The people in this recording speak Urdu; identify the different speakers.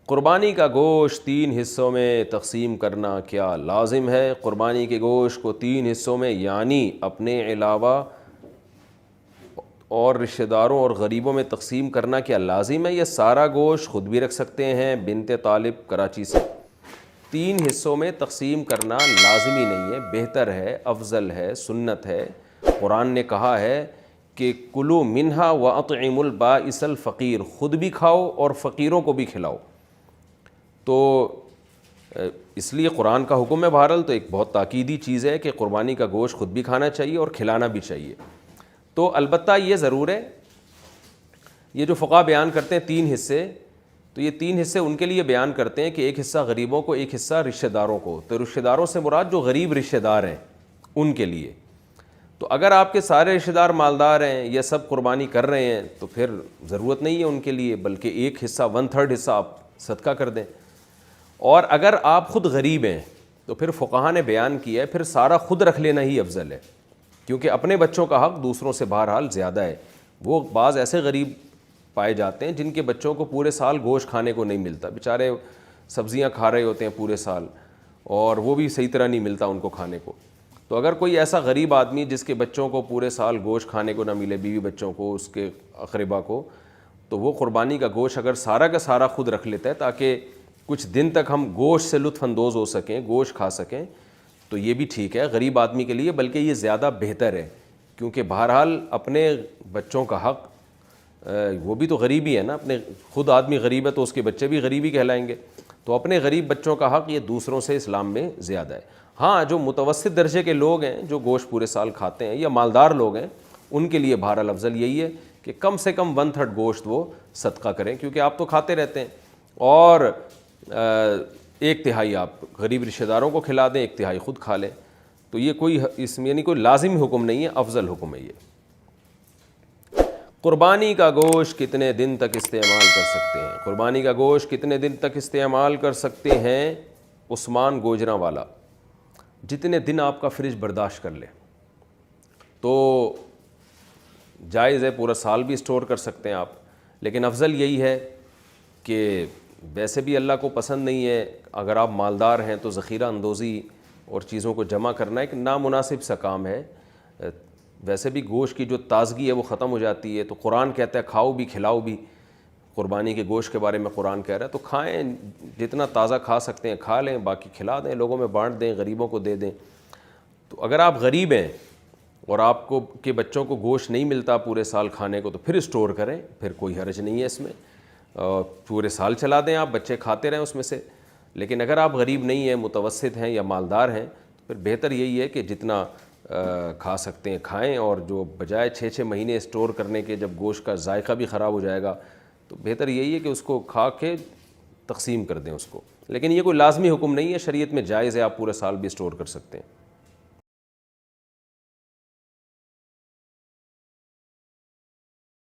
Speaker 1: قربانی کا گوشت 3 حصوں میں تقسیم کرنا کیا لازم ہے؟ قربانی کے گوشت کو 3 حصوں میں یعنی اپنے علاوہ اور رشتہ داروں اور غریبوں میں تقسیم کرنا کیا لازم ہے؟ یہ سارا گوشت خود بھی رکھ سکتے ہیں؟ بنت طالب کراچی سے۔ 3 حصوں میں تقسیم کرنا لازمی نہیں ہے، بہتر ہے، افضل ہے، سنت ہے۔ قرآن نے کہا ہے کہ کلوا منہا واطعموا البائس الفقیر، خود بھی کھاؤ اور فقیروں کو بھی کھلاؤ۔ تو اس لیے قرآن کا حکم ہے بہرحال، تو ایک بہت تاکیدی چیز ہے کہ قربانی کا گوشت خود بھی کھانا چاہیے اور کھلانا بھی چاہیے۔ تو البتہ یہ ضرور ہے، یہ جو فقہا بیان کرتے ہیں 3 حصے، تو یہ 3 حصے ان کے لیے بیان کرتے ہیں کہ ایک حصہ غریبوں کو، ایک حصہ رشتہ داروں کو۔ تو رشتہ داروں سے مراد جو غریب رشتہ دار ہیں ان کے لیے۔ تو اگر آپ کے سارے رشتہ دار مالدار ہیں یا سب قربانی کر رہے ہیں تو پھر ضرورت نہیں ہے ان کے لیے، بلکہ ایک حصہ 1/3 حصہ آپ صدقہ کر دیں۔ اور اگر آپ خود غریب ہیں تو پھر فقہا نے بیان کیا ہے پھر سارا خود رکھ لینا ہی افضل ہے، کیونکہ اپنے بچوں کا حق دوسروں سے بہرحال زیادہ ہے۔ وہ بعض ایسے غریب پائے جاتے ہیں جن کے بچوں کو پورے سال گوشت کھانے کو نہیں ملتا، بیچارے سبزیاں کھا رہے ہوتے ہیں پورے سال اور وہ بھی صحیح طرح نہیں ملتا ان کو کھانے کو۔ تو اگر کوئی ایسا غریب آدمی جس کے بچوں کو پورے سال گوشت کھانے کو نہ ملے، بیوی بچوں کو، اس کے اقربا کو، تو وہ قربانی کا گوشت اگر سارا کا سارا خود رکھ لیتا ہے تاکہ کچھ دن تک ہم گوشت سے لطف اندوز ہو سکیں، گوشت کھا سکیں، تو یہ بھی ٹھیک ہے غریب آدمی کے لیے، بلکہ یہ زیادہ بہتر ہے، کیونکہ بہرحال اپنے بچوں کا حق، وہ بھی تو غریب ہی ہے نا، اپنے خود آدمی غریب ہے تو اس کے بچے بھی غریبی کہلائیں گے، تو اپنے غریب بچوں کا حق یہ دوسروں سے اسلام میں زیادہ ہے۔ ہاں، جو متوسط درجے کے لوگ ہیں جو گوشت پورے سال کھاتے ہیں یا مالدار لوگ ہیں، ان کے لیے بہرحال افضل یہی ہے کہ کم سے کم 1/3 گوشت وہ صدقہ کریں، کیونکہ آپ تو کھاتے رہتے ہیں، اور 1/3 آپ غریب رشتہ داروں کو کھلا دیں، 1/3 خود کھا لیں۔ تو یہ کوئی اس میں یعنی کوئی لازمی حکم نہیں ہے، افضل حکم ہے یہ۔ قربانی کا گوشت کتنے دن تک استعمال کر سکتے ہیں؟ قربانی کا گوشت کتنے دن تک استعمال کر سکتے ہیں؟ عثمان گوجراں والا، جتنے دن آپ کا فریج برداشت کر لے تو جائز ہے، پورا سال بھی اسٹور کر سکتے ہیں آپ، لیکن افضل یہی ہے کہ ویسے بھی اللہ کو پسند نہیں ہے، اگر آپ مالدار ہیں تو ذخیرہ اندوزی اور چیزوں کو جمع کرنا ایک نامناسب سا کام ہے۔ ویسے بھی گوشت کی جو تازگی ہے وہ ختم ہو جاتی ہے، تو قرآن کہتا ہے کھاؤ بھی کھلاؤ بھی، قربانی کے گوشت کے بارے میں قرآن کہہ رہا ہے، تو کھائیں، جتنا تازہ کھا سکتے ہیں کھا لیں، باقی کھلا دیں، لوگوں میں بانٹ دیں، غریبوں کو دے دیں۔ تو اگر آپ غریب ہیں اور آپ کو کے بچوں کو گوشت نہیں ملتا پورے سال کھانے کو، تو پھر اسٹور کریں، پھر کوئی حرج نہیں ہے اس میں، پورے سال چلا دیں، آپ بچے کھاتے رہیں اس میں سے۔ لیکن اگر آپ غریب نہیں ہیں، متوسط ہیں یا مالدار ہیں، تو پھر بہتر یہی ہے کہ جتنا کھا سکتے ہیں کھائیں، اور جو بجائے 6 مہینے اسٹور کرنے کے جب گوشت کا ذائقہ بھی خراب ہو جائے گا، تو بہتر یہی ہے کہ اس کو کھا کے تقسیم کر دیں اس کو۔ لیکن یہ کوئی لازمی حکم نہیں ہے، شریعت میں جائز ہے، آپ پورے سال بھی اسٹور کر سکتے ہیں۔